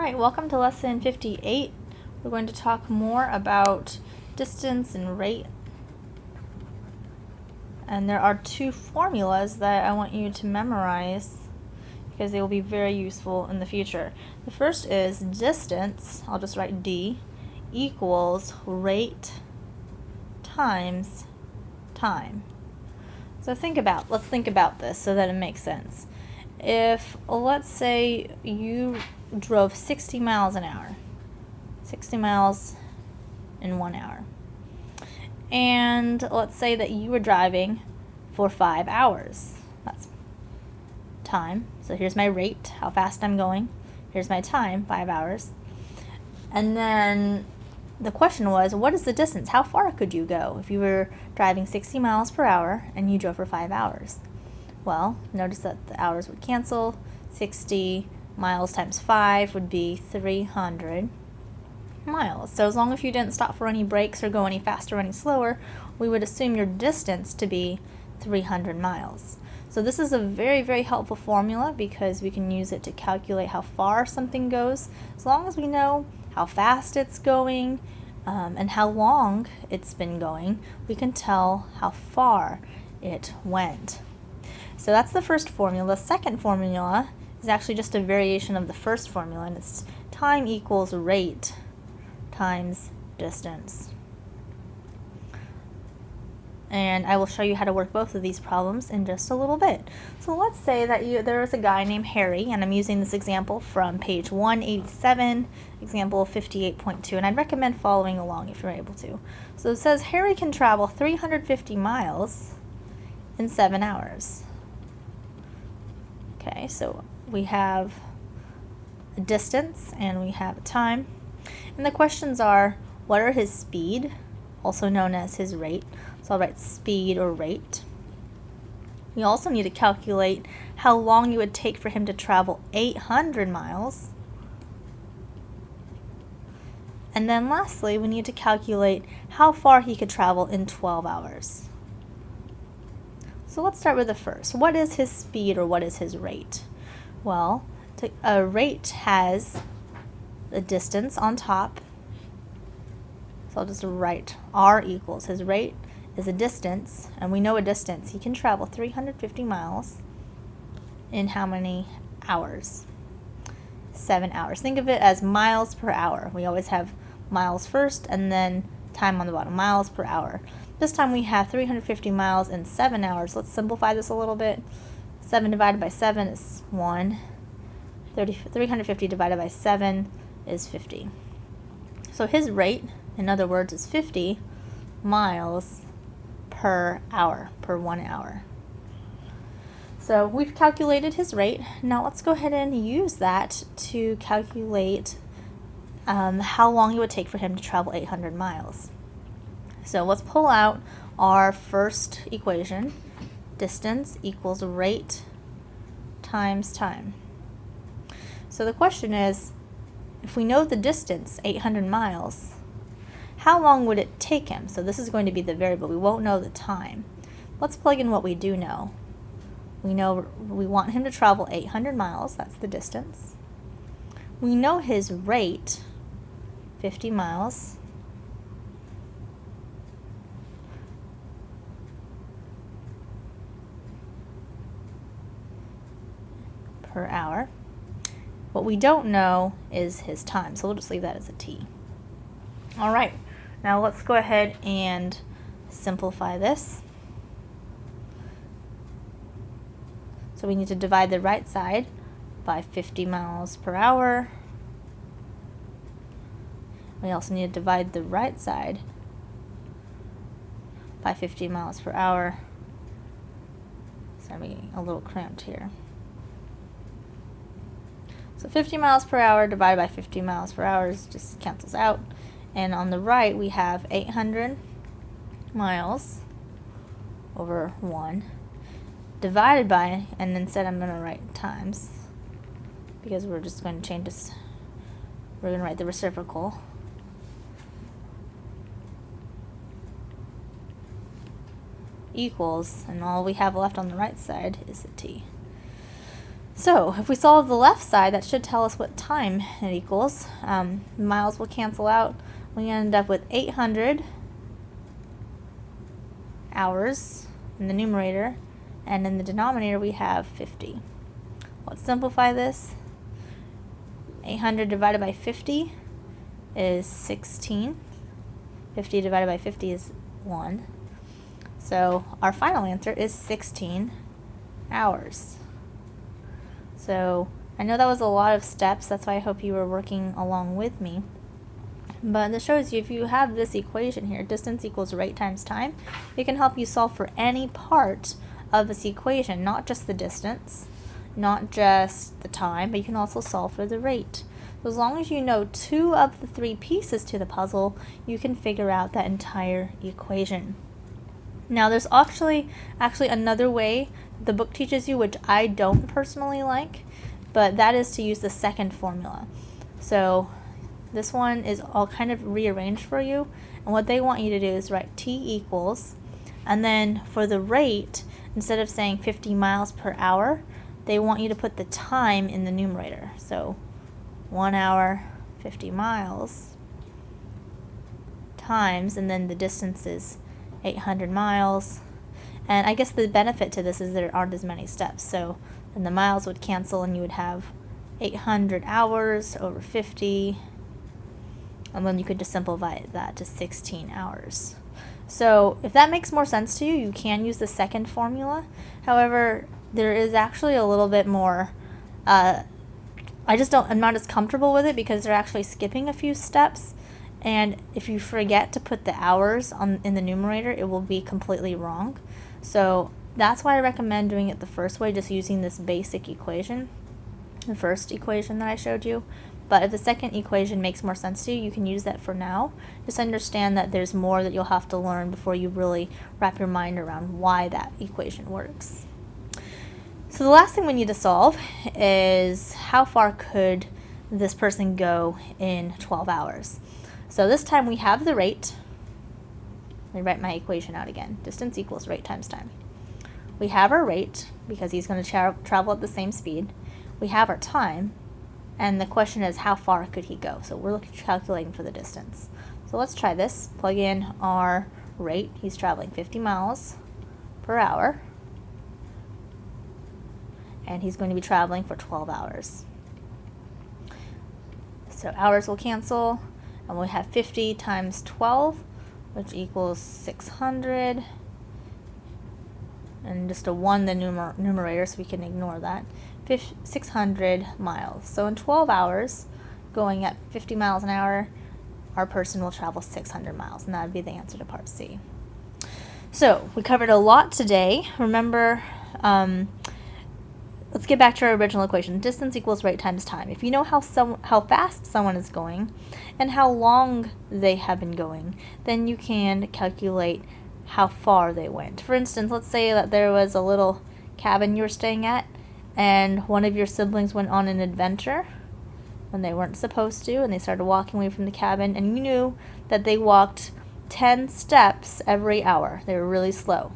Alright, welcome to lesson 58. We're going to talk more about distance and rate. And there are two formulas that I want you to memorize because they will be very useful in the future. The first is distance, I'll just write D, equals rate times time. So let's think about this so that it makes sense. If, let's say, you drove 60 miles an hour, 60 miles in 1 hour, and let's say that you were driving for 5 hours. That's time. So here's my rate, how fast I'm going. Here's my time, 5 hours. And then the question was, what is the distance? How far could you go if you were driving 60 miles per hour and you drove for 5 hours? Well, notice that the hours would cancel. 60 miles times 5 would be 300 miles. So as long as you didn't stop for any breaks or go any faster or any slower, we would assume your distance to be 300 miles. So this is a very, very helpful formula because we can use it to calculate how far something goes. As long as we know how fast it's going and how long it's been going, we can tell how far it went. So that's the first formula. The second formula is actually just a variation of the first formula, and it's time equals rate times distance. And I will show you how to work both of these problems in just a little bit. So let's say that there is a guy named Harry, and I'm using this example from page 187, example 58.2, and I'd recommend following along if you're able to. So it says Harry can travel 350 miles in 7 hours. Okay, so we have a distance and we have a time. And the questions are, what are his speed, also known as his rate? So I'll write speed or rate. We also need to calculate how long it would take for him to travel 800 miles. And then lastly, we need to calculate how far he could travel in 12 hours. So let's start with the first. What is his speed or what is his rate? Well, a rate has the distance on top. So I'll just write R equals. His rate is a distance, and we know a distance. He can travel 350 miles in how many hours? 7 hours. Think of it as miles per hour. We always have miles first and then time on the bottom, miles per hour. This time we have 350 miles in 7 hours. Let's simplify this a little bit. 7 divided by 7 is 1. 350 divided by 7 is 50. So his rate, in other words, is 50 miles per hour, per 1 hour. So we've calculated his rate. Now let's go ahead and use that to calculate how long it would take for him to travel 800 miles. So let's pull out our first equation. Distance equals rate times time. So the question is, if we know the distance, 800 miles, how long would it take him? So this is going to be the variable. We won't know the time. Let's plug in what we do know. We know we want him to travel 800 miles. That's the distance. We know his rate, 50 miles. Per hour. What we don't know is his time, so we'll just leave that as a T. All right, now let's go ahead and simplify this. So we need to divide the right side by 50 miles per hour. We also need to divide the right side by 50 miles per hour. So I'm getting a little cramped here. So 50 miles per hour divided by 50 miles per hour just cancels out. And on the right, we have 800 miles over 1 divided by, and instead I'm going to write times because we're just going to change this. We're going to write the reciprocal. Equals, and all we have left on the right side is a T. So if we solve the left side, that should tell us what time it equals. Miles will cancel out. We end up with 800 hours in the numerator, and in the denominator we have 50. Let's simplify this. 800 divided by 50 is 16. 50 divided by 50 is 1. So our final answer is 16 hours. So I know that was a lot of steps, that's why I hope you were working along with me. But this shows you if you have this equation here, distance equals rate times time, it can help you solve for any part of this equation, not just the distance, not just the time, but you can also solve for the rate. So as long as you know 2 of the 3 pieces to the puzzle, you can figure out that entire equation. Now there's actually another way the book teaches you, which I don't personally like, but that is to use the second formula. So this one is all kind of rearranged for you, and what they want you to do is write T equals, and then for the rate, instead of saying 50 miles per hour, they want you to put the time in the numerator. So 1 hour, 50 miles, times, and then the distance is 800 miles. And I guess the benefit to this is there aren't as many steps. So then the miles would cancel and you would have 800 hours over 50. And then you could just simplify that to 16 hours. So if that makes more sense to you, you can use the second formula. However, there is actually a little bit more, I'm not as comfortable with it because they're actually skipping a few steps. And if you forget to put the hours in the numerator, it will be completely wrong. So that's why I recommend doing it the first way, just using this basic equation, the first equation that I showed you. But if the second equation makes more sense to you, you can use that for now. Just understand that there's more that you'll have to learn before you really wrap your mind around why that equation works. So the last thing we need to solve is how far could this person go in 12 hours. So this time we have the rate. Let me write my equation out again. Distance equals rate times time. We have our rate because he's going to travel at the same speed. We have our time, and the question is how far could he go? So we're calculating for the distance. So let's try this. Plug in our rate. He's traveling 50 miles per hour, and he's going to be traveling for 12 hours. So hours will cancel, and we'll have 50 times 12, which equals 600, and just a 1 the numerator, so we can ignore that. 600 miles. So in 12 hours, going at 50 miles an hour, our person will travel 600 miles, and that would be the answer to part C. So we covered a lot today. Remember, let's get back to our original equation. Distance equals rate times time. If you know how fast someone is going and how long they have been going, then you can calculate how far they went. For instance, let's say that there was a little cabin you were staying at, and one of your siblings went on an adventure when they weren't supposed to, and they started walking away from the cabin, and you knew that they walked 10 steps every hour. They were really slow.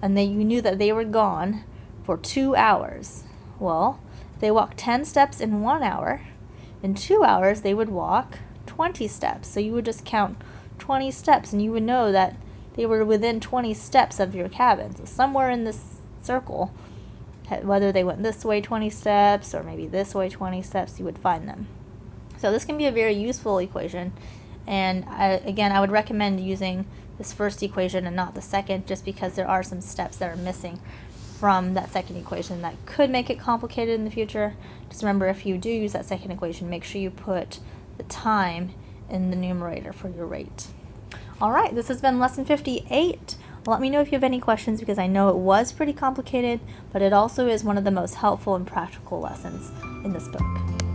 And you knew that they were gone for 2 hours. Well, they walked 10 steps in 1 hour. In 2 hours, they would walk 20 steps. So you would just count 20 steps, and you would know that they were within 20 steps of your cabin. So somewhere in this circle, whether they went this way 20 steps or maybe this way 20 steps, you would find them. So this can be a very useful equation. And again, I would recommend using this first equation and not the second, just because there are some steps that are missing from that second equation that could make it complicated in the future. Just remember, if you do use that second equation, make sure you put the time in the numerator for your rate. All right, this has been lesson 58. Let me know if you have any questions, because I know it was pretty complicated, but it also is one of the most helpful and practical lessons in this book.